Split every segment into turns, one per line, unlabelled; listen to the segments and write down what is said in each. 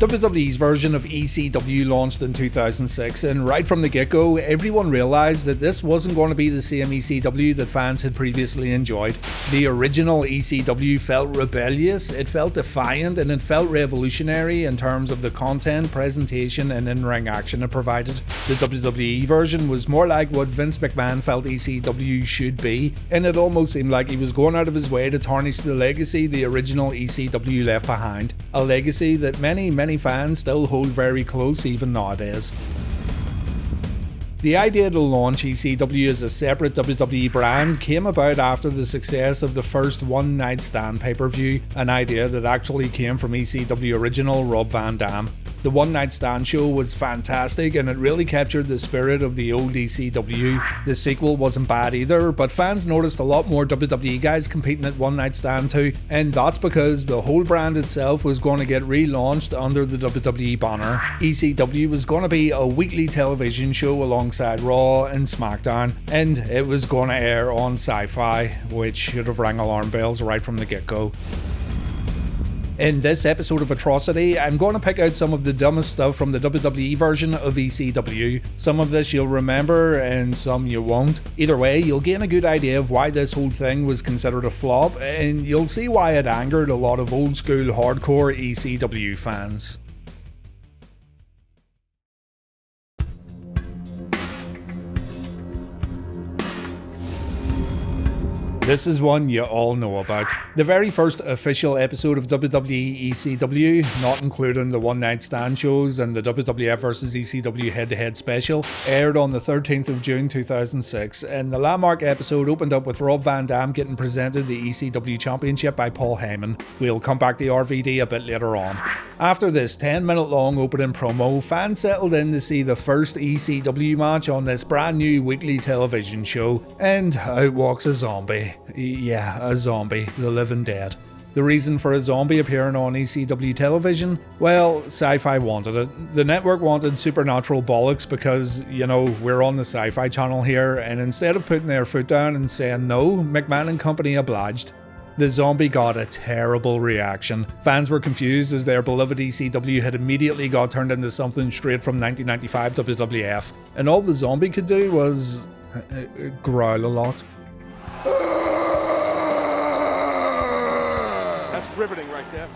WWE's version of ECW launched in 2006, and right from the get-go, everyone realised that this wasn't going to be the same ECW that fans had previously enjoyed. The original ECW felt rebellious, it felt defiant, and it felt revolutionary in terms of the content, presentation, and in-ring action it provided. The WWE version was more like what Vince McMahon felt ECW should be, and it almost seemed like he was going out of his way to tarnish the legacy the original ECW left behind. A legacy that many fans still hold very close even nowadays. The idea to launch ECW as a separate WWE brand came about after the success of the first One Night Stand pay-per-view, an idea that actually came from ECW original Rob Van Dam. The One Night Stand show was fantastic and it really captured the spirit of the old ECW. The sequel wasn't bad either, but fans noticed a lot more WWE guys competing at One Night Stand too, and that's because the whole brand itself was going to get relaunched under the WWE banner. ECW was going to be a weekly television show alongside Raw and SmackDown, and it was going to air on Sci-Fi, which should have rang alarm bells right from the get-go. In this episode of Atrocity, I'm going to pick out some of the dumbest stuff from the WWE version of ECW. Some of this you'll remember and some you won't. Either way, you'll gain a good idea of why this whole thing was considered a flop, and you'll see why it angered a lot of old school hardcore ECW fans. This is one you all know about. The very first official episode of WWE ECW, not including the One Night Stand shows and the WWF vs ECW head-to-head special, aired on the 13th of June 2006, and the landmark episode opened up with Rob Van Dam getting presented the ECW Championship by Paul Heyman. We'll come back to RVD a bit later on. After this 10-minute long opening promo, fans settled in to see the first ECW match on this brand new weekly television show, and out walks a zombie. Yeah, a zombie, the living dead. The reason for a zombie appearing on ECW television? Well, Sci-Fi wanted it. The network wanted supernatural bollocks because, you know, we're on the Sci-Fi channel here, and instead of putting their foot down and saying no, McMahon and company obliged. The zombie got a terrible reaction. Fans were confused as their beloved ECW had immediately got turned into something straight from 1995 WWF, and all the zombie could do was growl a lot.
That's riveting right there.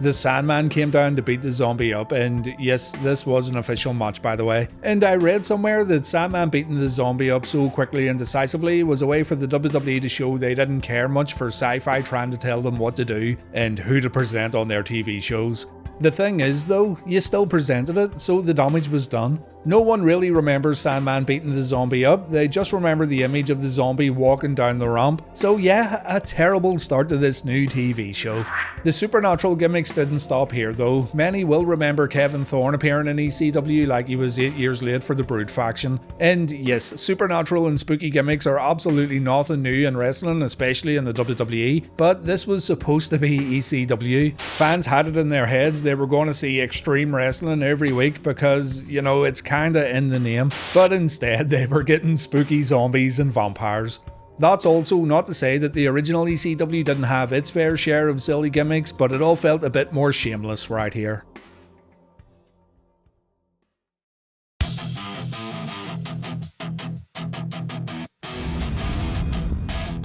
The Sandman came down to beat the zombie up, and yes, this was an official match by the way. And I read somewhere that Sandman beating the zombie up so quickly and decisively was a way for the WWE to show they didn't care much for Sci-Fi trying to tell them what to do and who to present on their TV shows. The thing is though, you still presented it, so the damage was done. No one really remembers Sandman beating the zombie up, they just remember the image of the zombie walking down the ramp. So yeah, a terrible start to this new TV show. The supernatural gimmicks didn't stop here though. Many will remember Kevin Thorne appearing in ECW like he was 8 years late for the Brood faction. And yes, supernatural and spooky gimmicks are absolutely nothing new in wrestling, especially in the WWE, but this was supposed to be ECW. Fans had it in their heads they were going to see extreme wrestling every week because, you know, it's kinda in the name, but instead they were getting spooky zombies and vampires. That's also not to say that the original ECW didn't have its fair share of silly gimmicks, but it all felt a bit more shameless right here.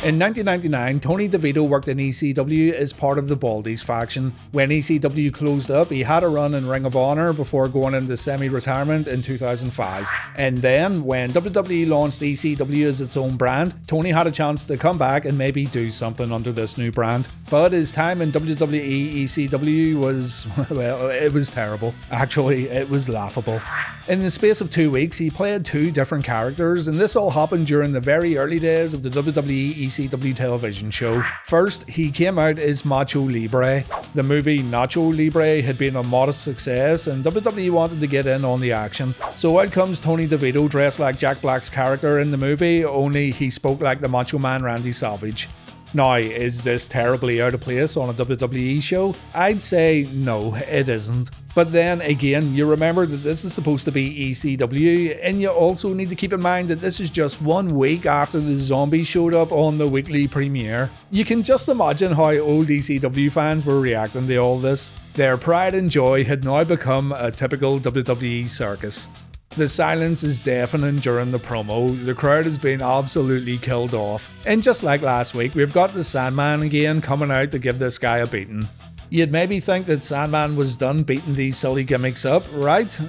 In 1999, Tony DeVito worked in ECW as part of the Baldies faction. When ECW closed up, he had a run in Ring of Honor before going into semi-retirement in 2005. And then, when WWE launched ECW as its own brand, Tony had a chance to come back and maybe do something under this new brand. But his time in WWE ECW was, well, it was terrible. Actually, it was laughable. In the space of 2 weeks, he played 2 different characters, and this all happened during the very early days of the WWE ECW television show. First, he came out as Nacho Libre. The movie Nacho Libre had been a modest success, and WWE wanted to get in on the action. So out comes Tony DeVito dressed like Jack Black's character in the movie, only he spoke like the Macho Man Randy Savage. Now, is this terribly out of place on a WWE show? I'd say no, it isn't. But then again, you remember that this is supposed to be ECW, and you also need to keep in mind that this is just 1 week after the zombies showed up on the weekly premiere. You can just imagine how old ECW fans were reacting to all this. Their pride and joy had now become a typical WWE circus. The silence is deafening during the promo, the crowd has been absolutely killed off, and just like last week, we've got the Sandman again coming out to give this guy a beating. You'd maybe think that Sandman was done beating these silly gimmicks up, right?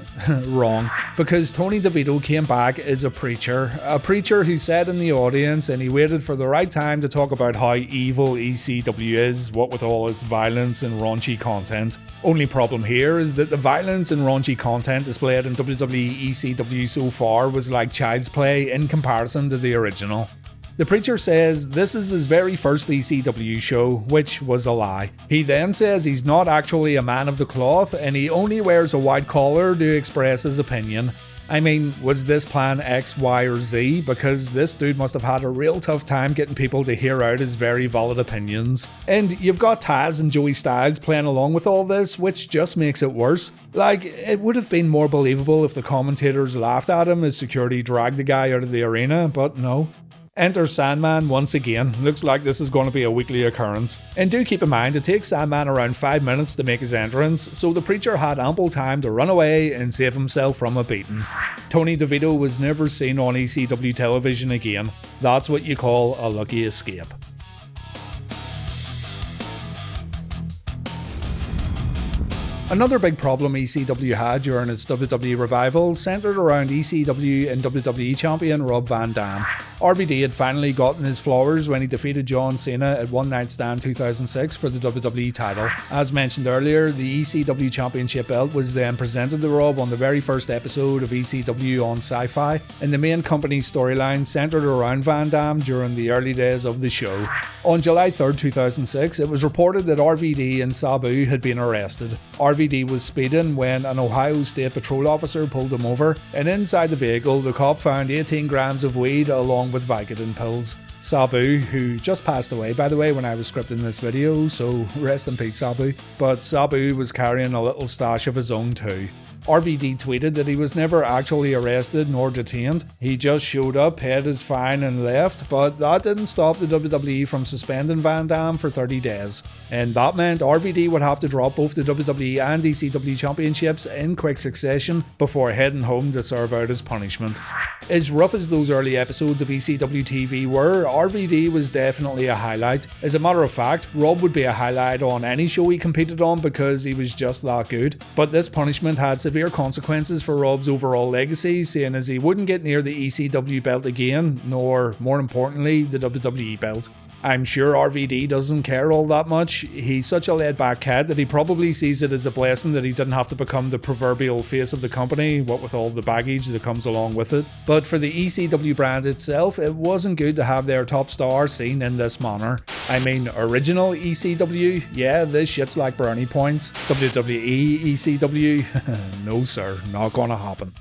Wrong. Because Tony DeVito came back as a preacher who sat in the audience and he waited for the right time to talk about how evil ECW is, what with all its violence and raunchy content. Only problem here is that the violence and raunchy content displayed in WWE ECW so far was like child's play in comparison to the original. The preacher says this is his very first ECW show, which was a lie. He then says he's not actually a man of the cloth and he only wears a white collar to express his opinion. I mean, was this plan X, Y, or Z? Because this dude must have had a real tough time getting people to hear out his very valid opinions. And you've got Taz and Joey Styles playing along with all this, which just makes it worse. Like, it would have been more believable if the commentators laughed at him as security dragged the guy out of the arena, but no. Enter Sandman once again. Looks like this is going to be a weekly occurrence. And do keep in mind, it takes Sandman around 5 minutes to make his entrance, so the preacher had ample time to run away and save himself from a beating. Tony DeVito was never seen on ECW television again. That's what you call a lucky escape. Another big problem ECW had during its WWE Revival centered around ECW and WWE Champion Rob Van Dam. RVD had finally gotten his flowers when he defeated John Cena at One Night Stand 2006 for the WWE title. As mentioned earlier, the ECW Championship belt was then presented to Rob on the very first episode of ECW on Sci-Fi, and the main company's storyline centered around Van Dam during the early days of the show. On July 3rd, 2006, it was reported that RVD and Sabu had been arrested. RVD was speeding when an Ohio State Patrol officer pulled him over, and inside the vehicle the cop found 18 grams of weed along with Vicodin pills. Sabu, who just passed away by the way when I was scripting this video, so rest in peace Sabu, but Sabu was carrying a little stash of his own too. RVD tweeted that he was never actually arrested nor detained. He just showed up, paid his fine and left, but that didn't stop the WWE from suspending Van Dam for 30 days. And that meant RVD would have to drop both the WWE and ECW championships in quick succession before heading home to serve out his punishment. As rough as those early episodes of ECW TV were, RVD was definitely a highlight. As a matter of fact, Rob would be a highlight on any show he competed on because he was just that good. But this punishment had severe consequences for Rob's overall legacy, seeing as he wouldn't get near the ECW belt again, nor, more importantly, the WWE belt. I'm sure RVD doesn't care all that much. He's such a laid-back cat that he probably sees it as a blessing that he didn't have to become the proverbial face of the company, what with all the baggage that comes along with it. But for the ECW brand itself, it wasn't good to have their top star seen in this manner. I mean, original ECW? Yeah, this shit's like brownie points. WWE ECW? No sir, not gonna happen.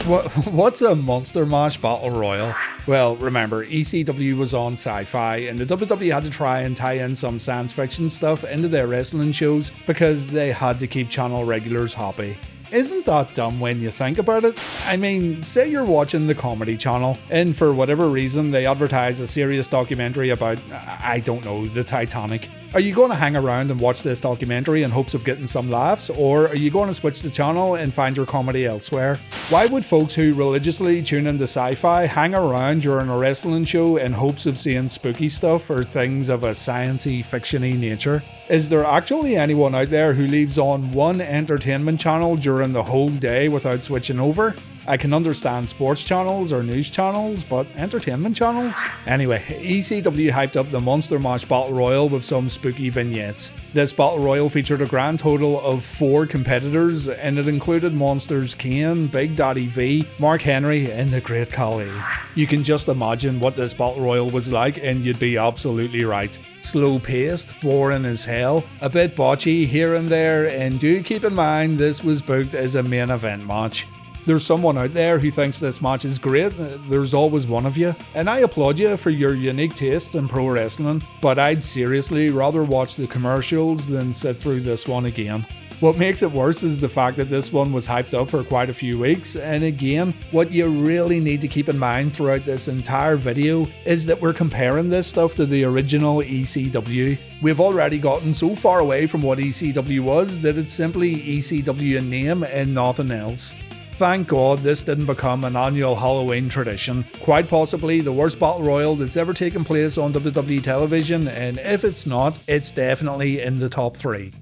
What's a Monster Mash Battle Royal? Well, remember, ECW was on Sci-Fi, and the WWE had to try and tie in some science fiction stuff into their wrestling shows because they had to keep channel regulars happy. Isn't that dumb when you think about it? I mean, say you're watching the Comedy Channel, and for whatever reason they advertise a serious documentary about, I don't know, the Titanic. Are you going to hang around and watch this documentary in hopes of getting some laughs, or are you going to switch the channel and find your comedy elsewhere? Why would folks who religiously tune into Sci-Fi hang around during a wrestling show in hopes of seeing spooky stuff or things of a science-y, fiction-y nature? Is there actually anyone out there who leaves on one entertainment channel during the whole day without switching over? I can understand sports channels or news channels, but entertainment channels? Anyway, ECW hyped up the Monster Mash Battle Royal with some spooky vignettes. This Battle Royal featured a grand total of 4 competitors, and it included monsters Kane, Big Daddy V, Mark Henry, and the Great Khali. You can just imagine what this Battle Royal was like, and you'd be absolutely right. Slow paced, boring as hell, a bit botchy here and there, and do keep in mind this was booked as a main event match. There's someone out there who thinks this match is great, there's always one of you, and I applaud you for your unique tastes in pro wrestling, but I'd seriously rather watch the commercials than sit through this one again. What makes it worse is the fact that this one was hyped up for quite a few weeks, and again, what you really need to keep in mind throughout this entire video is that we're comparing this stuff to the original ECW. We've already gotten so far away from what ECW was that it's simply ECW in name and nothing else. Thank God this didn't become an annual Halloween tradition, quite possibly the worst battle royal that's ever taken place on WWE television, and if it's not, it's definitely in the top 3.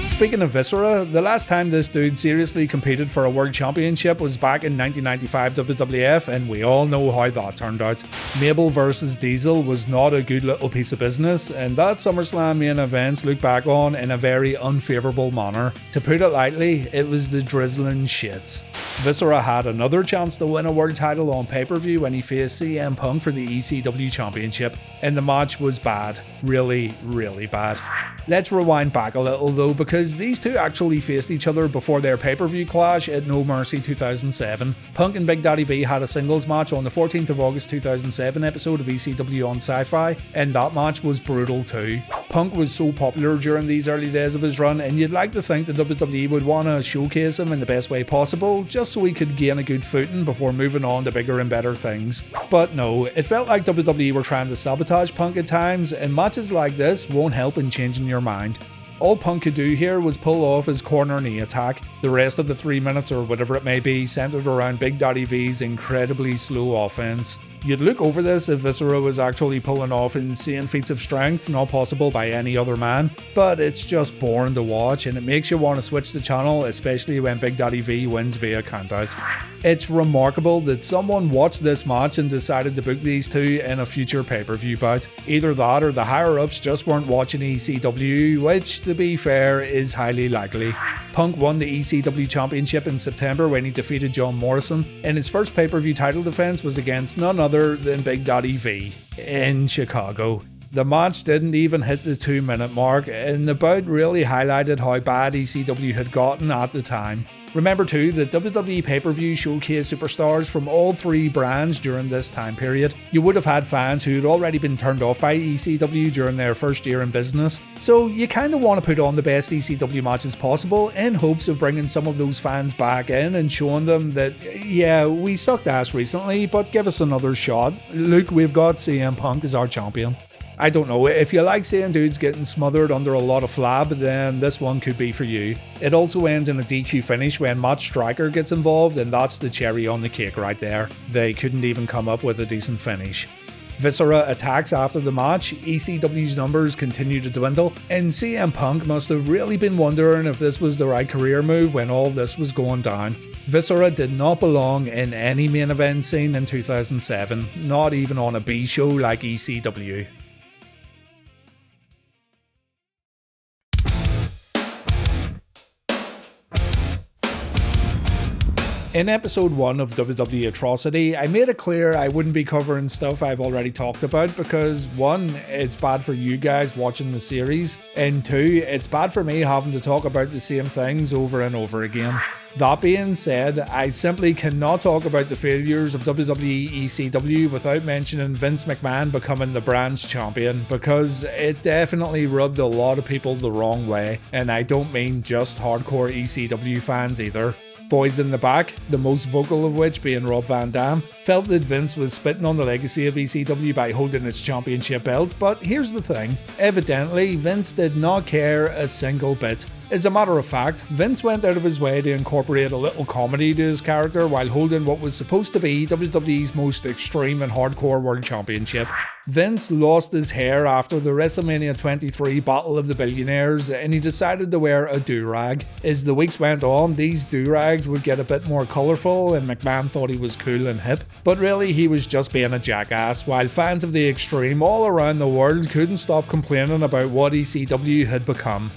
Speaking of Viscera, the last time this dude seriously competed for a world championship was back in 1995 WWF, and we all know how that turned out. Mabel vs Diesel was not a good little piece of business, and that SummerSlam main event looked back on in a very unfavourable manner. To put it lightly, it was the drizzling shits. Viscera had another chance to win a world title on pay-per-view when he faced CM Punk for the ECW Championship, and the match was bad. Really, really bad. Let's rewind back a little though, because these two actually faced each other before their pay-per-view clash at No Mercy 2007. Punk and Big Daddy V had a singles match on the 14th of August 2007 episode of ECW on Sci-Fi, and that match was brutal too. Punk was so popular during these early days of his run, and you'd like to think that WWE would want to showcase him in the best way possible, just so he could gain a good footing before moving on to bigger and better things. But no, it felt like WWE were trying to sabotage Punk at times, and matches like this won't help in changing your mind. All Punk could do here was pull off his corner knee attack. The rest of the 3 minutes or whatever it may be centered around Big Daddy V's incredibly slow offense. You'd look over this if Viscera was actually pulling off insane feats of strength not possible by any other man, but it's just boring to watch and it makes you want to switch the channel, especially when Big Daddy V wins via countout. It's remarkable that someone watched this match and decided to book these two in a future pay-per-view bout. Either that or the higher-ups just weren't watching ECW, which, to be fair, is highly likely. Punk won the ECW Championship in September when he defeated John Morrison, and his first pay-per-view title defense was against none other than Big Daddy V in Chicago. The match didn't even hit the 2-minute mark, and the bout really highlighted how bad ECW had gotten at the time. Remember too that WWE pay-per-view showcased superstars from all 3 brands during this time period. You would have had fans who had already been turned off by ECW during their first year in business, so you kinda want to put on the best ECW matches possible in hopes of bringing some of those fans back in and showing them that, yeah, we sucked ass recently, but give us another shot. Look, we've got CM Punk as our champion. I don't know, if you like seeing dudes getting smothered under a lot of flab, then this one could be for you. It also ends in a DQ finish when Matt Striker gets involved, and that's the cherry on the cake right there. They couldn't even come up with a decent finish. Viscera attacks after the match, ECW's numbers continue to dwindle, and CM Punk must have really been wondering if this was the right career move when all this was going down. Viscera did not belong in any main event scene in 2007, not even on a B show like ECW. In episode 1 of WWE Atrocity, I made it clear I wouldn't be covering stuff I've already talked about because 1, it's bad for you guys watching the series, and 2, it's bad for me having to talk about the same things over and over again. That being said, I simply cannot talk about the failures of WWE ECW without mentioning Vince McMahon becoming the brand's champion, because it definitely rubbed a lot of people the wrong way, and I don't mean just hardcore ECW fans either. Boys in the back, the most vocal of which being Rob Van Dam, felt that Vince was spitting on the legacy of ECW by holding its championship belt, but here's the thing, evidently Vince did not care a single bit. As a matter of fact, Vince went out of his way to incorporate a little comedy to his character while holding what was supposed to be WWE's most extreme and hardcore world championship. Vince lost his hair after the WrestleMania 23 Battle of the Billionaires and he decided to wear a do-rag. As the weeks went on, these do-rags would get a bit more colourful and McMahon thought he was cool and hip, but really he was just being a jackass, while fans of the Extreme all around the world couldn't stop complaining about what ECW had become.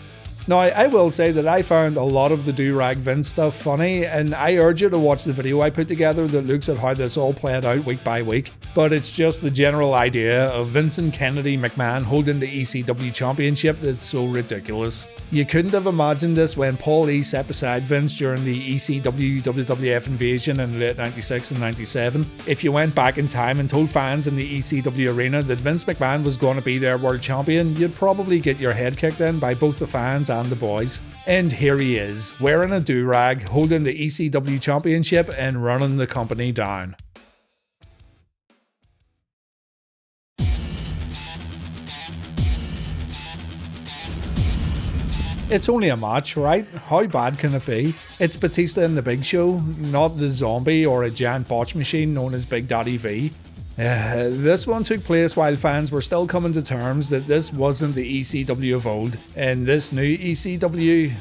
Now, I will say that I found a lot of the do-rag Vince stuff funny, and I urge you to watch the video I put together that looks at how this all played out week by week. But it's just the general idea of Vincent Kennedy McMahon holding the ECW Championship that's so ridiculous. You couldn't have imagined this when Paul E sat beside Vince during the ECW WWF invasion in late 96 and 97. If you went back in time and told fans in the ECW arena that Vince McMahon was going to be their world champion, you'd probably get your head kicked in by both the fans and the boys. And here he is, wearing a do-rag, holding the ECW Championship and running the company down. It's only a match, right? How bad can it be? It's Batista and the Big Show, not the zombie or a giant botch machine known as Big Daddy V. This one took place while fans were still coming to terms that this wasn't the ECW of old, and this new ECW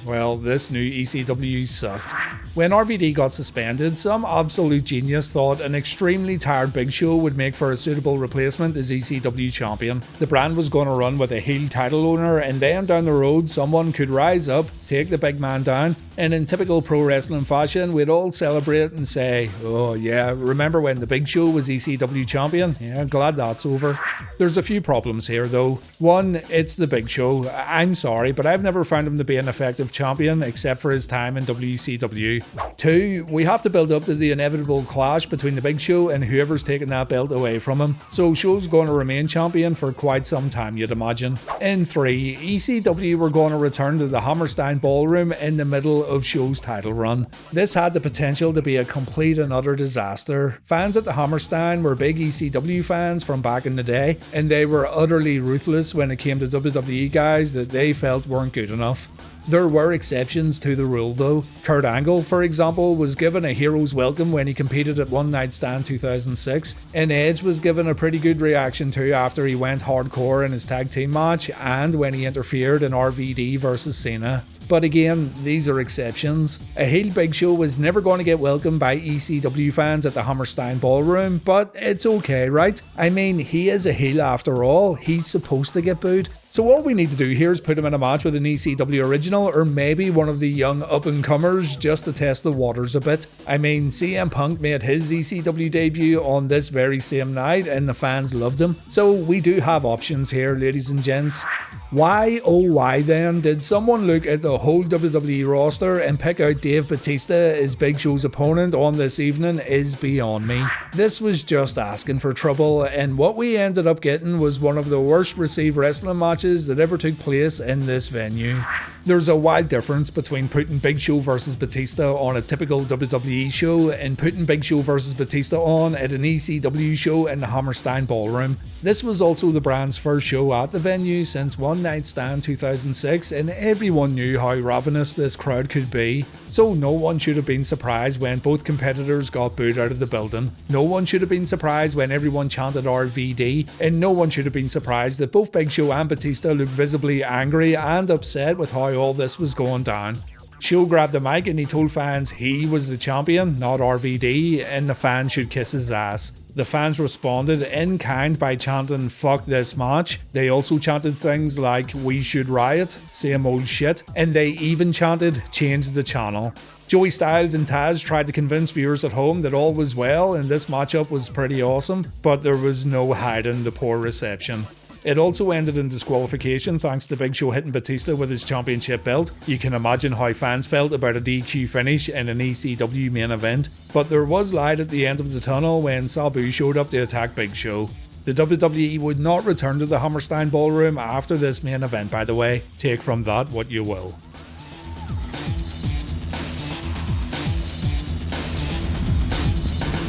sucked. When RVD got suspended, some absolute genius thought an extremely tired Big Show would make for a suitable replacement as ECW Champion. The brand was going to run with a heel title owner, and then down the road someone could rise up, take the big man down, and in typical pro wrestling fashion, we'd all celebrate and say, "Oh yeah, remember when the Big Show was ECW Champion? Yeah, glad that's over." There's a few problems here though. One, it's the Big Show. I'm sorry, but I've never found him to be an effective champion except for his time in WCW. Two, we have to build up to the inevitable clash between the Big Show and whoever's taking that belt away from him. So Show's going to remain champion for quite some time, you'd imagine. And three, ECW were going to return to the Hammerstein Ballroom in the middle of Show's title run. This had the potential to be a complete and utter disaster. Fans at the Hammerstein were big ECW fans from back in the day, and they were utterly ruthless when it came to WWE guys that they felt weren't good enough. There were exceptions to the rule though. Kurt Angle, for example, was given a hero's welcome when he competed at One Night Stand 2006, and Edge was given a pretty good reaction too after he went hardcore in his tag team match and when he interfered in RVD vs Cena. But again, these are exceptions. A heel Big Show was never going to get welcomed by ECW fans at the Hammerstein Ballroom, but it's okay, right? I mean, he is a heel after all, he's supposed to get booed. So all we need to do here is put him in a match with an ECW original or maybe one of the young up-and-comers just to test the waters a bit. I mean, CM Punk made his ECW debut on this very same night and the fans loved him. So we do have options here, ladies and gents. Why, oh why then, did someone look at the whole WWE roster and pick out Dave Batista as Big Show's opponent on this evening is beyond me. This was just asking for trouble, and what we ended up getting was one of the worst received wrestling matches that ever took place in this venue. There's a wide difference between putting Big Show vs Batista on a typical WWE show and putting Big Show vs Batista on at an ECW show in the Hammerstein Ballroom. This was also the brand's first show at the venue since One Night Stand 2006, and everyone knew how ravenous this crowd could be, so no one should have been surprised when both competitors got booed out of the building. No one should have been surprised when everyone chanted RVD, and no one should have been surprised that both Big Show and Batista looked visibly angry and upset with how all this was going down. Show grabbed the mic and he told fans he was the champion, not RVD, and the fans should kiss his ass. The fans responded in kind by chanting "fuck this match." They also chanted things like "we should riot," "same old shit," and they even chanted "change the channel." Joey Styles and Taz tried to convince viewers at home that all was well and this matchup was pretty awesome, but there was no hiding the poor reception. It also ended in disqualification thanks to Big Show hitting Batista with his championship belt. You can imagine how fans felt about a DQ finish in an ECW main event. But there was light at the end of the tunnel when Sabu showed up to attack Big Show. The WWE would not return to the Hammerstein Ballroom after this main event, by the way. Take from that what you will.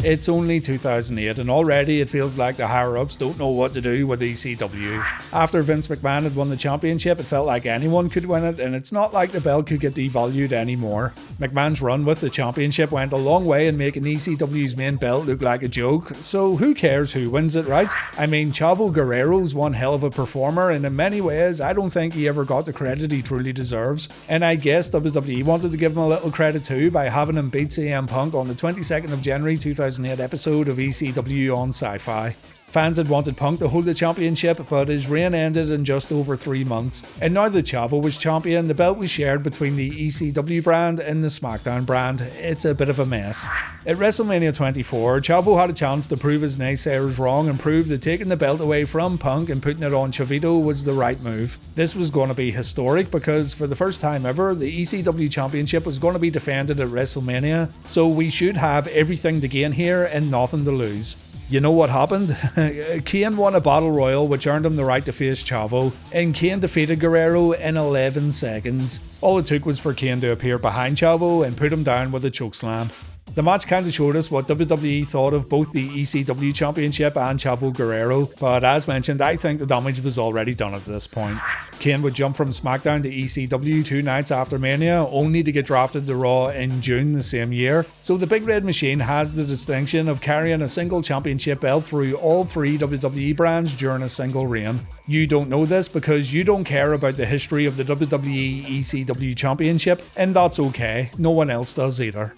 It's only 2008 and already it feels like the higher-ups don't know what to do with ECW. After Vince McMahon had won the championship, it felt like anyone could win it, and it's not like the belt could get devalued anymore. McMahon's run with the championship went a long way in making ECW's main belt look like a joke, so who cares who wins it, right? I mean, Chavo Guerrero's one hell of a performer, and in many ways I don't think he ever got the credit he truly deserves. And I guess WWE wanted to give him a little credit too by having him beat CM Punk on the 22nd of January 2008 episode of ECW on Sci-Fi. Fans had wanted Punk to hold the championship, but his reign ended in just over 3 months. And now that Chavo was champion, the belt was shared between the ECW brand and the SmackDown brand. It's a bit of a mess. At WrestleMania 24, Chavo had a chance to prove his naysayers wrong and prove that taking the belt away from Punk and putting it on Chavito was the right move. This was going to be historic because for the first time ever, the ECW Championship was going to be defended at WrestleMania, so we should have everything to gain here and nothing to lose. You know what happened? Kane won a battle royal which earned him the right to face Chavo, and Kane defeated Guerrero in 11 seconds. All it took was for Kane to appear behind Chavo and put him down with a chokeslam. The match kinda showed us what WWE thought of both the ECW Championship and Chavo Guerrero, but as mentioned, I think the damage was already done at this point. Kane would jump from SmackDown to ECW 2 nights after Mania, only to get drafted to Raw in June the same year, so the Big Red Machine has the distinction of carrying a single championship belt through all 3 WWE brands during a single reign. You don't know this because you don't care about the history of the WWE ECW Championship, and that's okay, no one else does either.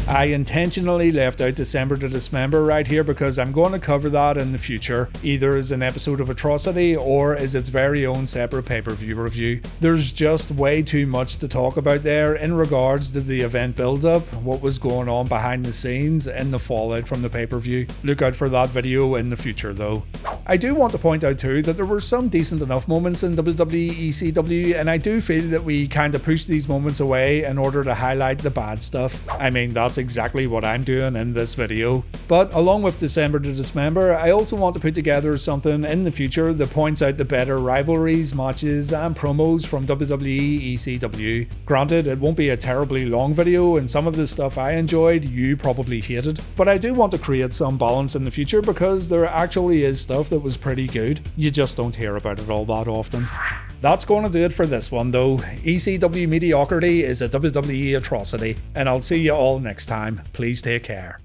I intentionally left out December to Dismember right here because I'm going to cover that in the future, either as an episode of Atrocity or as its very own separate pay-per-view review. There's just way too much to talk about there in regards to the event build-up, what was going on behind the scenes, and the fallout from the pay-per-view. Look out for that video in the future though. I do want to point out too that there were some decent enough moments in WWE ECW, and I do feel that we kind of pushed these moments away in order to highlight the bad stuff. I mean, that's exactly what I'm doing in this video. But along with December to Dismember, I also want to put together something in the future that points out the better rivalries, matches and promos from WWE ECW. Granted, it won't be a terribly long video, and some of the stuff I enjoyed you probably hated, but I do want to create some balance in the future because there actually is stuff that was pretty good. You just don't hear about it all that often. That's going to do it for this one though. ECW mediocrity is a WWE atrocity, and I'll see you all next time. Please take care.